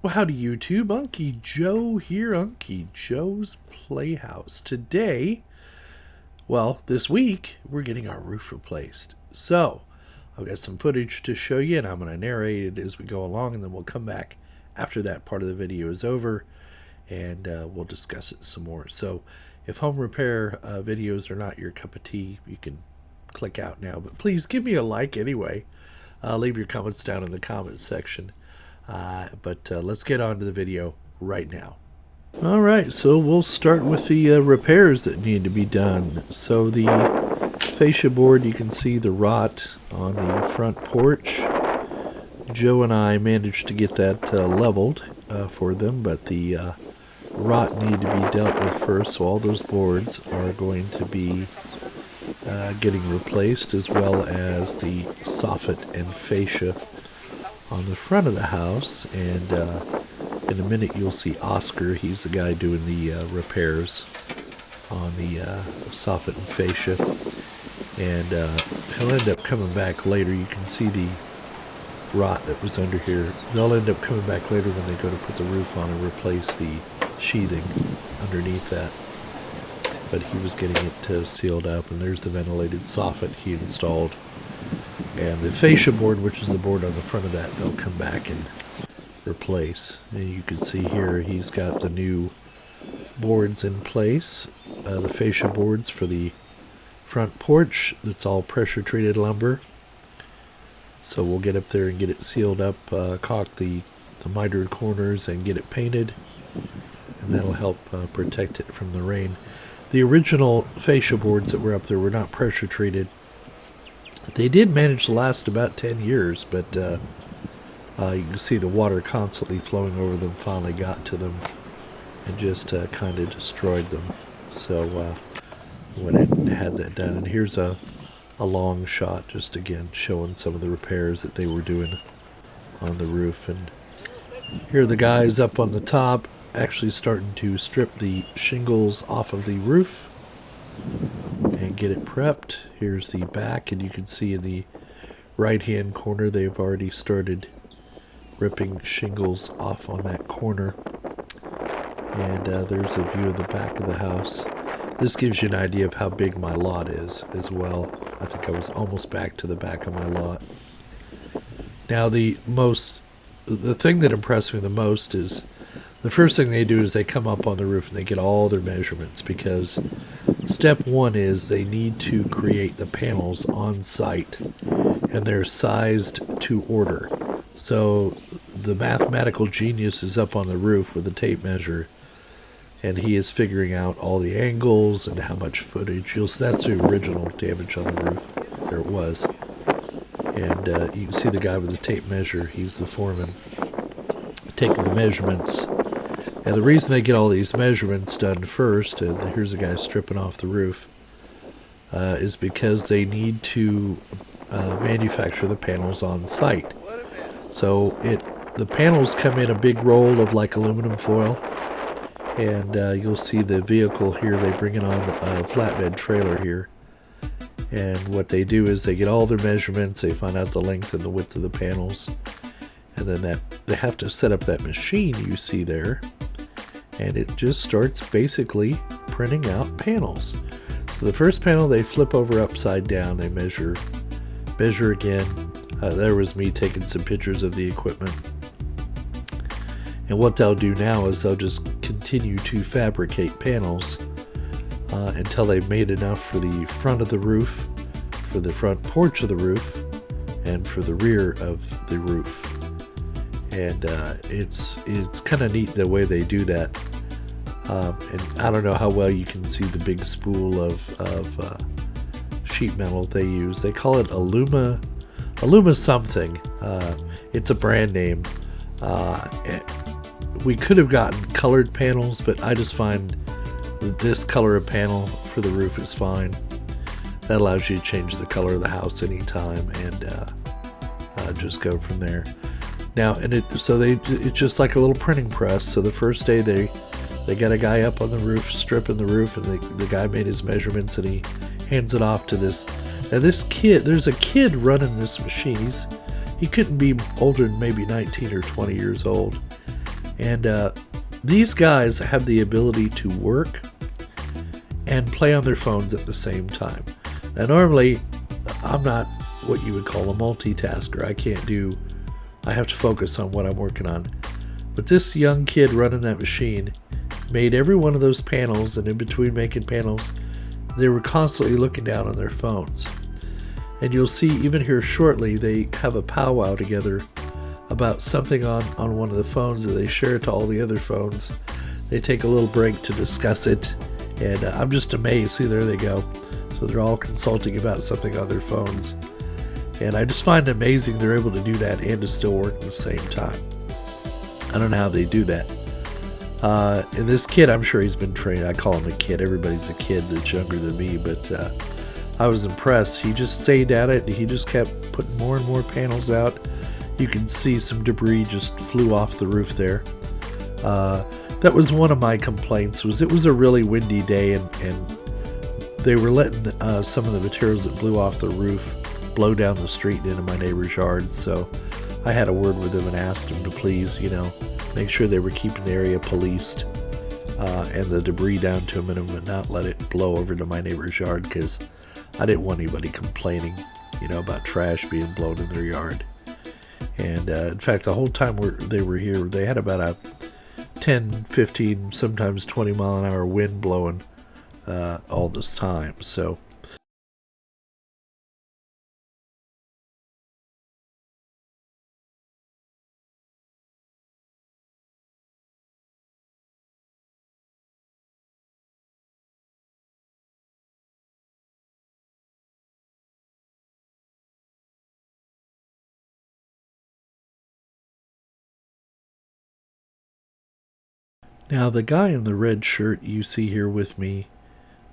Well, howdy YouTube, Unky Joe here, Unky Joe's Playhouse. Today, this week, we're getting our roof replaced. So, I've got some footage to show you, and I'm going to narrate it as we go along, and then we'll come back after that part of the video is over, and we'll discuss it some more. So, if home repair videos are not your cup of tea, you can click out now, but please give me a like anyway. Leave your comments down in the comments section. But let's get on to the video right now. Alright, so we'll start with the repairs that need to be done. So the fascia board, you can see the rot on the front porch. Joe and I managed to get that leveled for them, but the rot need to be dealt with first, so all those boards are going to be getting replaced, as well as the soffit and fascia on the front of the house. And in a minute you'll see Oscar. He's the guy doing the repairs on the soffit and fascia, and he'll end up coming back later. You can see the rot that was under here. They'll end up coming back later when they go to put the roof on and replace the sheathing underneath that, but he was getting it sealed up. And there's the ventilated soffit he installed. And the fascia board, which is the board on the front of that, they'll come back and replace. And you can see here he's got the new boards in place. The fascia boards for the front porch, that's all pressure treated lumber. So we'll get up there and get it sealed up, caulk the mitered corners and get it painted. And that'll help protect it from the rain. The original fascia boards that were up there were not pressure treated. They did manage to last about 10 years, but you can see the water constantly flowing over them finally got to them and just kind of destroyed them. So when it had that done, and here's a long shot just again showing some of the repairs that they were doing on the roof. And here are the guys up on the top actually starting to strip the shingles off of the roof and get it prepped. Here's the back, and you can see in the right hand corner they've already started ripping shingles off on that corner. And there's a view of the back of the house. This gives you an idea of how big my lot is as well. I think I was almost back to the back of my lot. Now the thing that impressed me the most is the first thing they do is they come up on the roof and they get all their measurements, because step one is they need to create the panels on site, and they're sized to order. So the mathematical genius is up on the roof with a tape measure, and he is figuring out all the angles and how much footage. That's the original damage on the roof. There it was. And you can see the guy with the tape measure. He's the foreman, taking the measurements. And the reason they get all these measurements done first, and here's a guy stripping off the roof, is because they need to manufacture the panels on site. So the panels come in a big roll of like aluminum foil, and you'll see the vehicle here. They bring it on a flatbed trailer here, and what they do is they get all their measurements. They find out the length and the width of the panels, and then they have to set up that machine you see there. And it just starts basically printing out panels. So the first panel they flip over upside down, they measure again. There was me taking some pictures of the equipment. And what they'll do now is they'll just continue to fabricate panels until they've made enough for the front of the roof, for the front porch of the roof, and for the rear of the roof. And it's kind of neat the way they do that. And I don't know how well you can see the big spool of sheet metal they use. They call it Aluma something. It's a brand name. We could have gotten colored panels, but I just find this color of panel for the roof is fine. That allows you to change the color of the house anytime, and just go from there. Now, it's just like a little printing press. So the first day they got a guy up on the roof stripping the roof, and the guy made his measurements, and he hands it off to this. Now this kid, there's a kid running this machine. He couldn't be older than maybe 19 or 20 years old. And these guys have the ability to work and play on their phones at the same time. Now, normally, I'm not what you would call a multitasker. I have to focus on what I'm working on. But this young kid running that machine made every one of those panels, and in between making panels, they were constantly looking down on their phones. And you'll see even here shortly, they have a powwow together about something on one of the phones, and they share it to all the other phones. They take a little break to discuss it, and I'm just amazed. See, there they go. So they're all consulting about something on their phones. And I just find it amazing they're able to do that and to still work at the same time. I don't know how they do that. And this kid, I'm sure he's been trained. I call him a kid. Everybody's a kid that's younger than me, but I was impressed. He just stayed at it. He just kept putting more and more panels out. You can see some debris just flew off the roof there. That was one of my complaints. It was a really windy day, and they were letting some of the materials that blew off the roof blow down the street into my neighbor's yard. So I had a word with them and asked them to please, make sure they were keeping the area policed and the debris down to a minimum and not let it blow over to my neighbor's yard, because I didn't want anybody complaining, about trash being blown in their yard. And in fact, the whole time they were here, they had about a 10, 15, sometimes 20 mile an hour wind blowing all this time. So now the guy in the red shirt you see here with me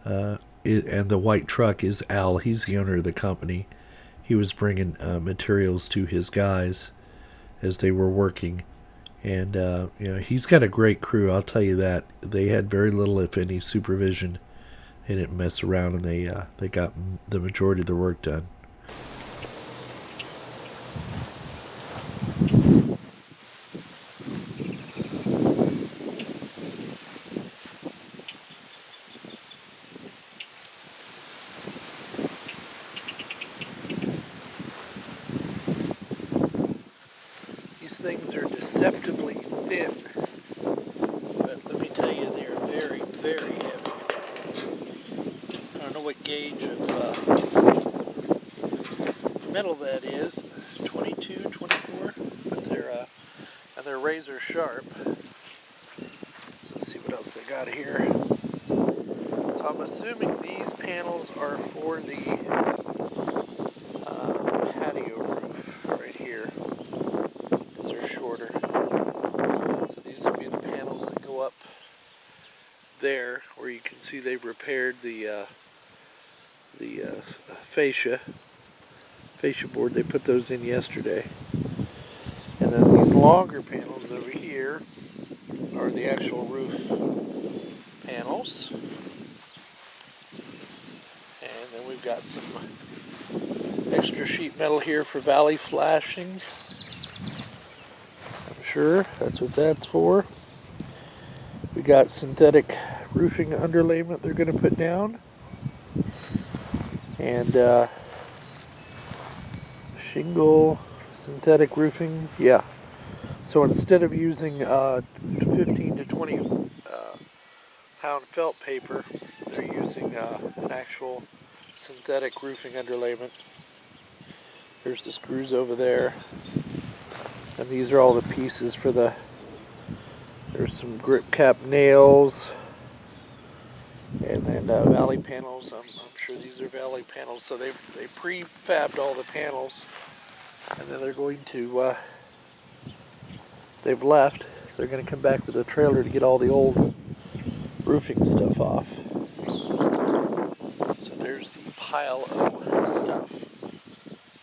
and the white truck is Al. He's the owner of the company. He was bringing materials to his guys as they were working. And, he's got a great crew, I'll tell you that. They had very little, if any, supervision. They didn't mess around, and they got the majority of the work done. These things are deceptively thin, but let me tell you, they are very, very heavy. I don't know what gauge of metal that is, 22, 24, but they're razor sharp. So let's see what else I got here. So I'm assuming these panels are for the patio roof right here. Shorter. So these would be the panels that go up there, where you can see they've repaired the fascia board. They put those in yesterday. And then these longer panels over here are the actual roof panels. And then we've got some extra sheet metal here for valley flashing. Sure, that's what that's for. We got synthetic roofing underlayment they're going to put down, and shingle synthetic roofing. Yeah. So instead of using 15 to 20 pound felt paper, they're using an actual synthetic roofing underlayment. There's the screws over there. And these are all the pieces for there's some grip cap nails, and then valley panels. I'm sure these are valley panels. So they prefabbed all the panels, and then they're going to, they've left. They're going to come back with a trailer to get all the old roofing stuff off. So there's the pile of stuff.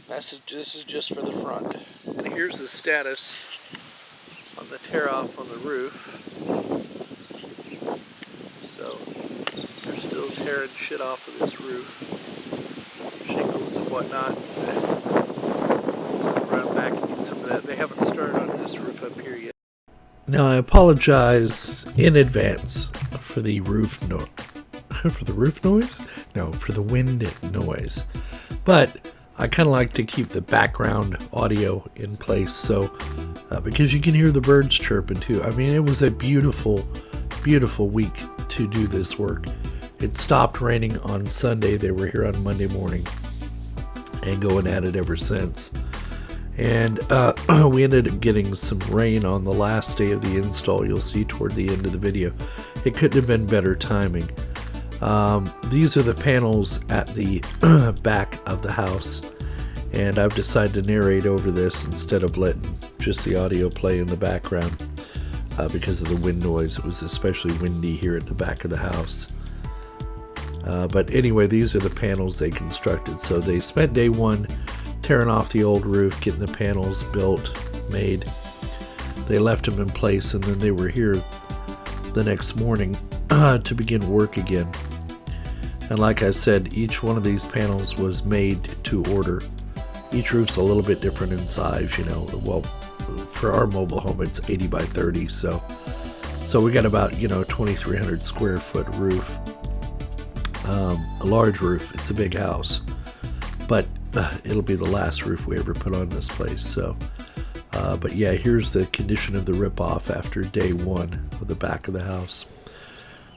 This is just for the front. And here's the status on the tear off on the roof. So they're still tearing shit off of this roof, shingles and whatnot. Run back and get some of that. They haven't started on this roof up here yet. Now I apologize in advance for the for the roof noise? No, for the wind noise. But I kind of like to keep the background audio in place, so because you can hear the birds chirping too. I mean, it was a beautiful, beautiful week to do this work. It stopped raining on Sunday. They were here on Monday morning and going at it ever since. And we ended up getting some rain on the last day of the install. You'll see toward the end of the video. It couldn't have been better timing. These are the panels at the back of the house, and I've decided to narrate over this instead of letting just the audio play in the background because of the wind noise. It was especially windy here at the back of the house. But anyway, these are the panels they constructed. So they spent day one tearing off the old roof, getting the panels built, made. They left them in place, and then they were here the next morning to begin work again. And like I said, each one of these panels was made to order. Each roof's a little bit different in size, you know. Well, for our mobile home, it's 80 by 30, so we got about, 2,300 square foot roof. A large roof. It's a big house, but it'll be the last roof we ever put on this place. So, but yeah, here's the condition of the rip-off after day one of the back of the house.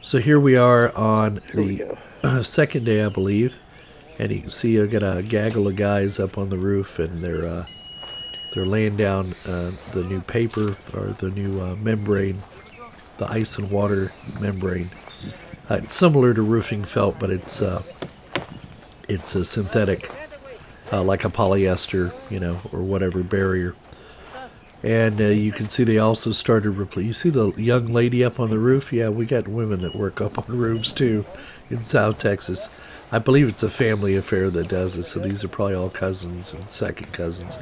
So here we are on the second day, I believe, and you can see I got a gaggle of guys up on the roof, and they're laying down the new paper, or the new membrane, the ice and water membrane. It's similar to roofing felt, but it's a synthetic, like a polyester, or whatever barrier. And you can see they also started you see the young lady up on the roof? Yeah, we got women that work up on roofs too in South Texas. I believe it's a family affair that does it, so these are probably all cousins and second cousins.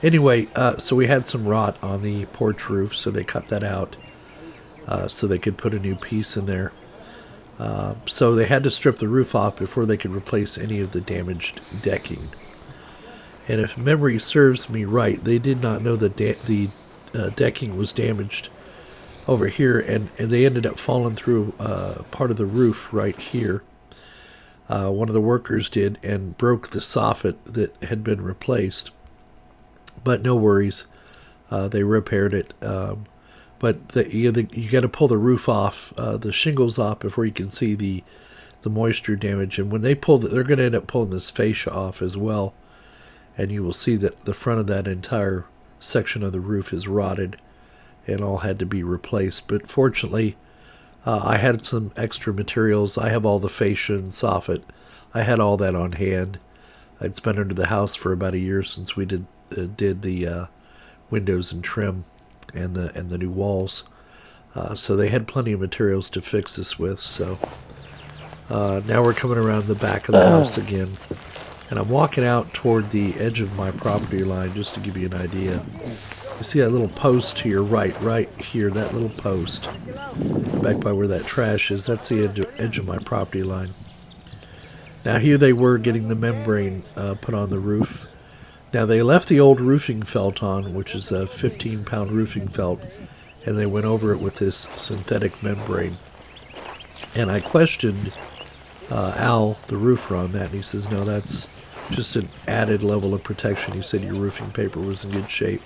Anyway, so we had some rot on the porch roof, so they cut that out so they could put a new piece in there. So they had to strip the roof off before they could replace any of the damaged decking. And if memory serves me right, they did not know that the decking was damaged over here, and they ended up falling through part of the roof right here. One of the workers did, and broke the soffit that had been replaced. But no worries, they repaired it. But you got to pull the roof off, the shingles off, before you can see the moisture damage. And when they pull it, they're going to end up pulling this fascia off as well. And you will see that the front of that entire section of the roof is rotted and all had to be replaced. But fortunately, I had some extra materials. I have all the fascia and soffit. I had all that on hand. It's been under the house for about a year since we did the windows and trim and the new walls. So they had plenty of materials to fix this with. So now we're coming around the back of the house again. And I'm walking out toward the edge of my property line just to give you an idea. You see that little post to your right here, that little post, back by where that trash is, that's the edge of my property line. Now here they were getting the membrane put on the roof. Now they left the old roofing felt on, which is a 15-pound roofing felt, and they went over it with this synthetic membrane. And I questioned Al, the roofer, on that, and he says, no, that's just an added level of protection. He said your roofing paper was in good shape,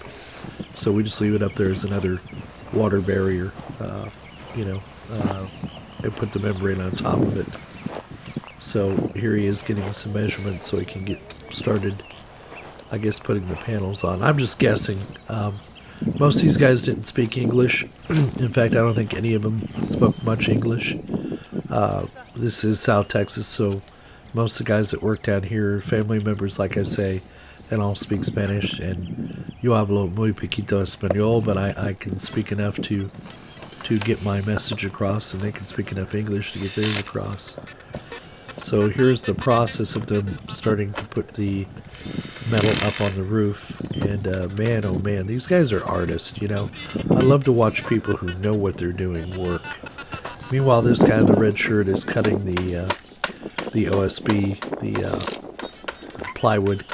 so we just leave it up there as another water barrier, and put the membrane on top of it. So here he is getting some measurements so he can get started, I guess, putting the panels on. I'm just guessing. Most of these guys didn't speak English. In fact, I don't think any of them spoke much English. This is South Texas, so most of the guys that work down here are family members, like I say, and all speak Spanish. And yo hablo muy poquito español, but I can speak enough to get my message across, and they can speak enough English to get theirs across. So here's the process of them starting to put the metal up on the roof. And man, oh man, these guys are artists, I love to watch people who know what they're doing work. Meanwhile, this guy in the red shirt is cutting the OSB, the plywood,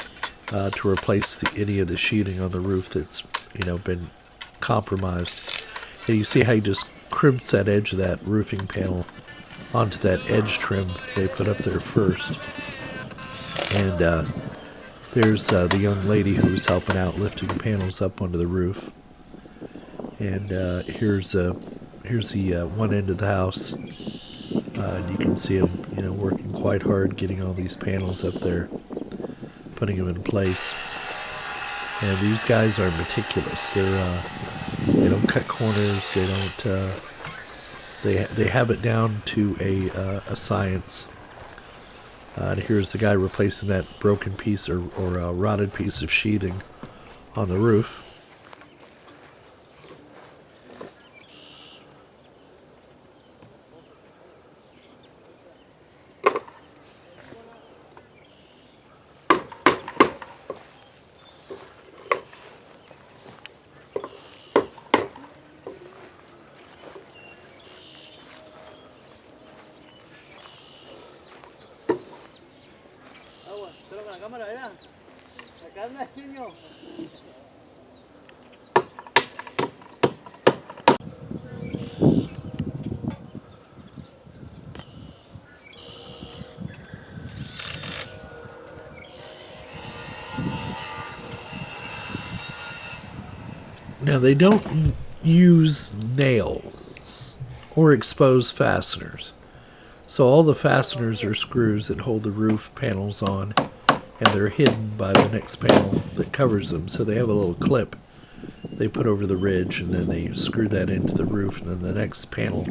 to replace any of the sheeting on the roof that's, been compromised. And you see how he just crimps that edge of that roofing panel onto that edge trim they put up there first. And there's the young lady who was helping out lifting the panels up onto the roof. And here's the one end of the house. And you can see him, working quite hard getting all these panels up there, putting them in place. And these guys are meticulous. They don't cut corners. They don't. They have it down to a science. And here's the guy replacing that broken piece or rotted piece of sheathing on the roof. Now they don't use nails or exposed fasteners. So all the fasteners are screws that hold the roof panels on, and they're hidden by the next panel that covers them. So they have a little clip they put over the ridge, and then they screw that into the roof, and then the next panel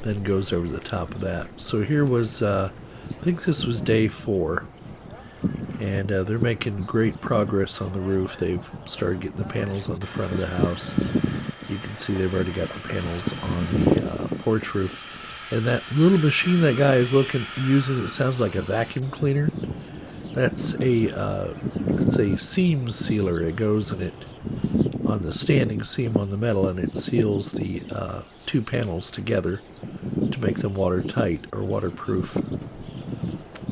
then goes over the top of that. So here was, I think this was day 4, and they're making great progress on the roof. They've started getting the panels on the front of the house. You can see they've already got the panels on the porch roof. And that little machine that guy is using, it sounds like a vacuum cleaner. That's it's a seam sealer. It goes in it on the standing seam on the metal, and it seals the 2 panels together to make them watertight or waterproof.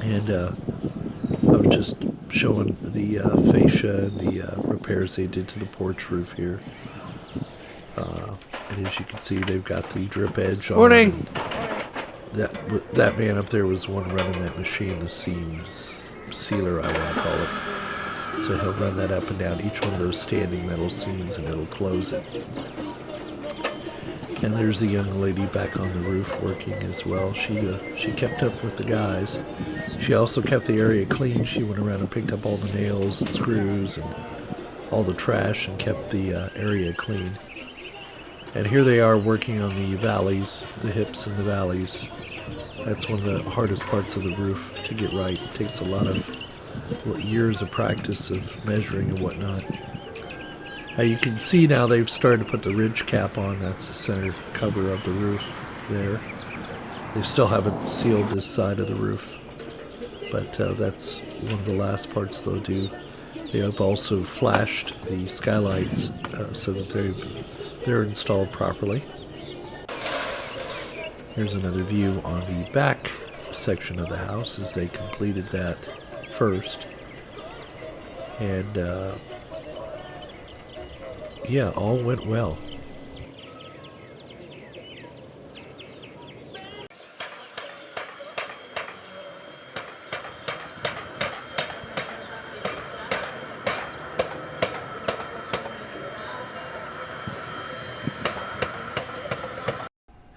And I was just showing the fascia and the repairs they did to the porch roof here. And as you can see, they've got the drip edge on. Morning. That man up there was the one running that machine, the seam sealer, I want to call it. So he'll run that up and down each one of those standing metal seams, and it'll close it. And there's the young lady back on the roof working as well. She kept up with the guys. She also kept the area clean. She went around and picked up all the nails and screws and all the trash and kept the area clean. And here they are working on the valleys, the hips and the valleys. That's one of the hardest parts of the roof to get right. It takes a lot of years of practice of measuring and whatnot. You can see now they've started to put the ridge cap on. That's the center cover of the roof there. They still haven't sealed this side of the roof, but that's one of the last parts they'll do. They have also flashed the skylights so that they're installed properly. Here's another view on the back section of the house as they completed that first. And yeah, all went well.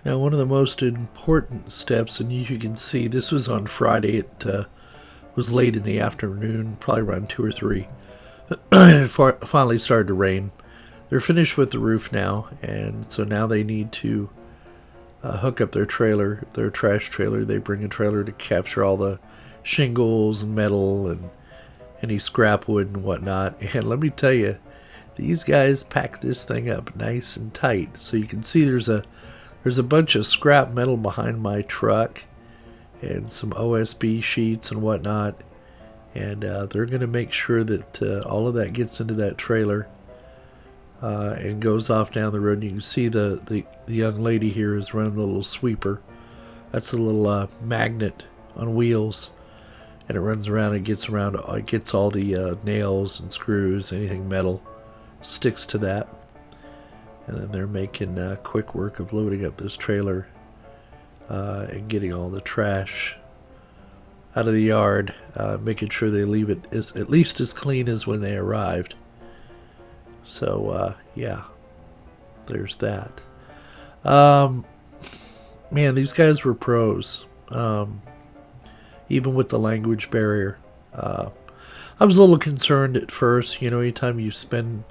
Now, one of the most important steps, and you can see this was on Friday. It was late in the afternoon, probably around 2 or 3. It finally started to rain. They're finished with the roof now, and so now they need to hook up their trailer, their trash trailer. They bring a trailer to capture all the shingles and metal and any scrap wood and whatnot. And let me tell you, these guys pack this thing up nice and tight. So you can see there's a bunch of scrap metal behind my truck and some OSB sheets and whatnot. And they're going to make sure that all of that gets into that trailer and goes off down the road. And you can see the young lady here is running the little sweeper. That's a little magnet on wheels. And it runs around and gets all the nails and screws, anything metal, sticks to that. And then they're making quick work of loading up this trailer and getting all the trash out of the yard, making sure they leave it at least as clean as when they arrived. So, yeah, there's that. Man, these guys were pros, even with the language barrier. I was a little concerned at first, anytime you spend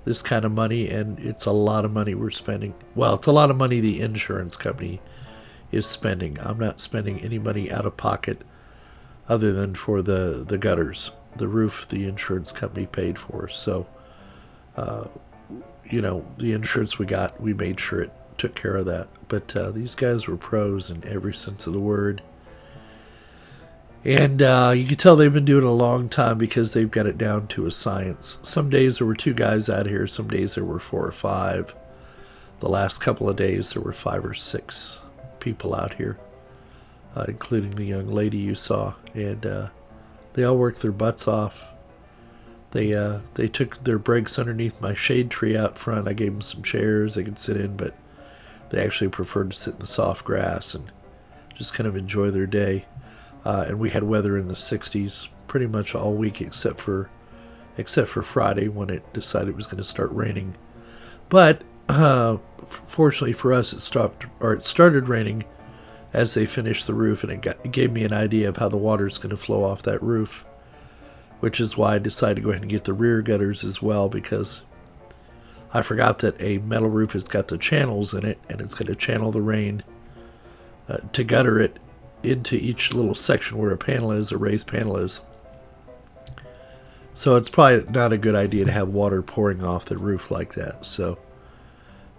this kind of money, and it's a lot of money we're spending. Well, it's a lot of money the insurance company is spending. I'm not spending any money out of pocket other than for the gutters. The roof the insurance company paid for. So, the insurance we made sure it took care of that. But these guys were pros in every sense of the word. And you can tell they've been doing it a long time because they've got it down to a science. Some days there were 2 guys out here. Some days there were 4 or 5. The last couple of days there were 5 or 6 people out here, including the young lady you saw. And they all worked their butts off. They took their breaks underneath my shade tree out front. I gave them some chairs they could sit in, but they actually preferred to sit in the soft grass and just kind of enjoy their day. And we had weather in the 60s pretty much all week except for Friday when it decided it was going to start raining. But fortunately for us, it started raining as they finished the roof, and it gave me an idea of how the water is going to flow off that roof, which is why I decided to go ahead and get the rear gutters as well, because I forgot that a metal roof has got the channels in it, and it's going to channel the rain to gutter it into each little section where a raised panel is. So it's probably not a good idea to have water pouring off the roof like that. So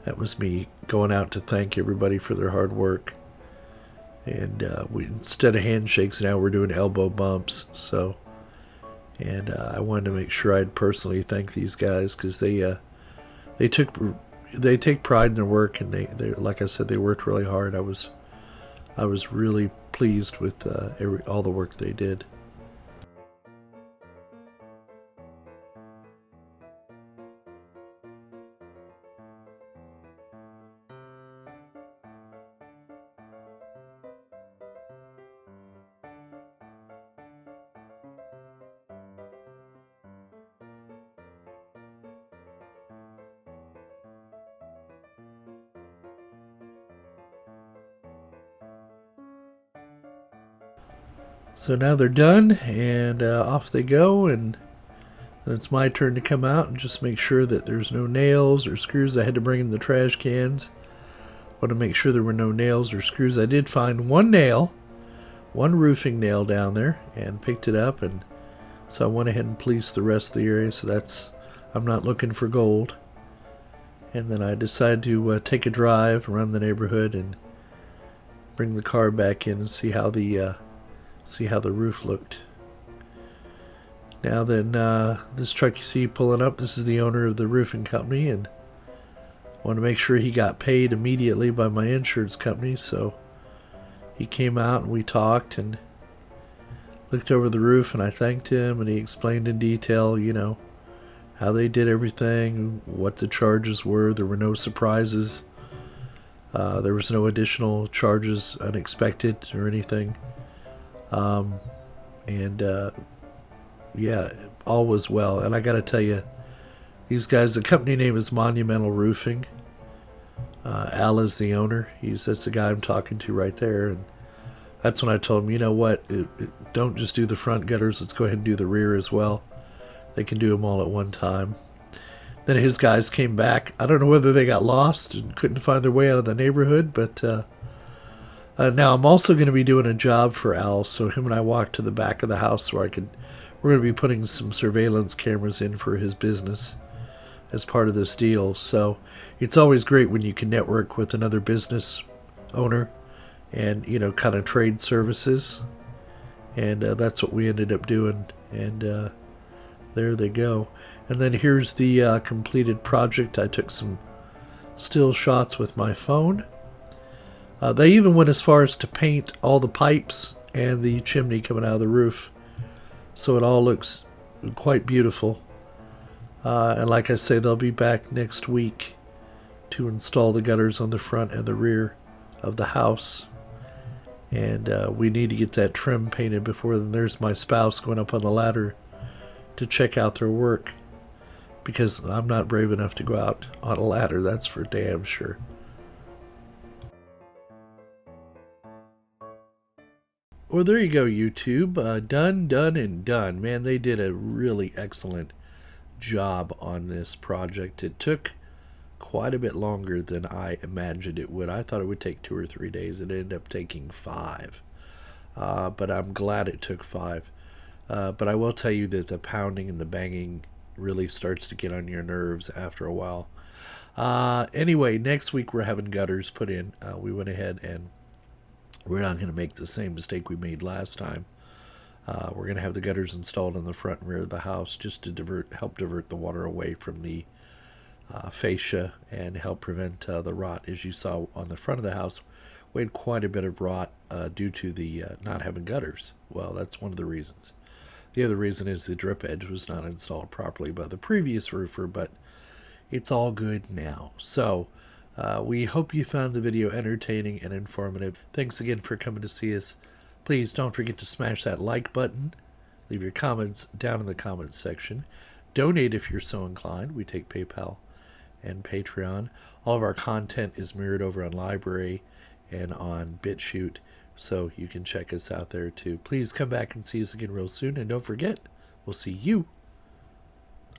that was me going out to thank everybody for their hard work. And instead of handshakes now we're doing elbow bumps. So, and I wanted to make sure I'd personally thank these guys because they take pride in their work, and they like I said, they worked really hard. I was really pleased with all the work they did. So now they're done, and off they go, and then it's my turn to come out and just make sure that there's no nails or screws. I had to bring in the trash cans. Want to make sure there were no nails or screws. I did find one roofing nail down there, and picked it up, and so I went ahead and policed the rest of the area. So I'm not looking for gold. And then I decided to take a drive around the neighborhood and bring the car back in and see how the roof looked. Now then, this truck you see pulling up, this is the owner of the roofing company, and I want to make sure he got paid immediately by my insurance company. So he came out and we talked and looked over the roof, and I thanked him, and he explained in detail, how they did everything, what the charges were. There were no surprises. There was no additional charges unexpected or anything. Yeah, all was well. And I got to tell you, these guys, the company name is Monumental Roofing. Al is the owner. That's the guy I'm talking to right there. And that's when I told him, you know what, don't just do the front gutters. Let's go ahead and do the rear as well. They can do them all at one time. Then his guys came back. I don't know whether they got lost and couldn't find their way out of the neighborhood, but now I'm also going to be doing a job for Al, so him and I walked to the back of the house where we're going to be putting some surveillance cameras in for his business as part of this deal. So it's always great when you can network with another business owner and, kind of trade services. And that's what we ended up doing. And there they go. And then here's the completed project. I took some still shots with my phone. They even went as far as to paint all the pipes and the chimney coming out of the roof. So it all looks quite beautiful. And like I say, they'll be back next week to install the gutters on the front and the rear of the house. And we need to get that trim painted before then. There's my spouse going up on the ladder to check out their work, because I'm not brave enough to go out on a ladder, that's for damn sure. Well, there you go, YouTube. Done, and done. Man, they did a really excellent job on this project. It took quite a bit longer than I imagined it would. I thought it would take 2 or 3 days. It ended up taking 5. But I'm glad it took 5. But I will tell you that the pounding and the banging really starts to get on your nerves after a while. Anyway, next week we're having gutters put in. We went ahead and we're not going to make the same mistake we made last time. We're going to have the gutters installed in the front and rear of the house just to help divert the water away from the fascia and help prevent the rot. As you saw on the front of the house, we had quite a bit of rot due to the not having gutters. Well, that's one of the reasons. The other reason is the drip edge was not installed properly by the previous roofer, but it's all good now. So we hope you found the video entertaining and informative. Thanks again for coming to see us. Please don't forget to smash that like button. Leave your comments down in the comments section. Donate if you're so inclined. We take PayPal and Patreon. All of our content is mirrored over on Library and on BitChute, so you can check us out there too. Please come back and see us again real soon, and don't forget, we'll see you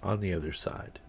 on the other side.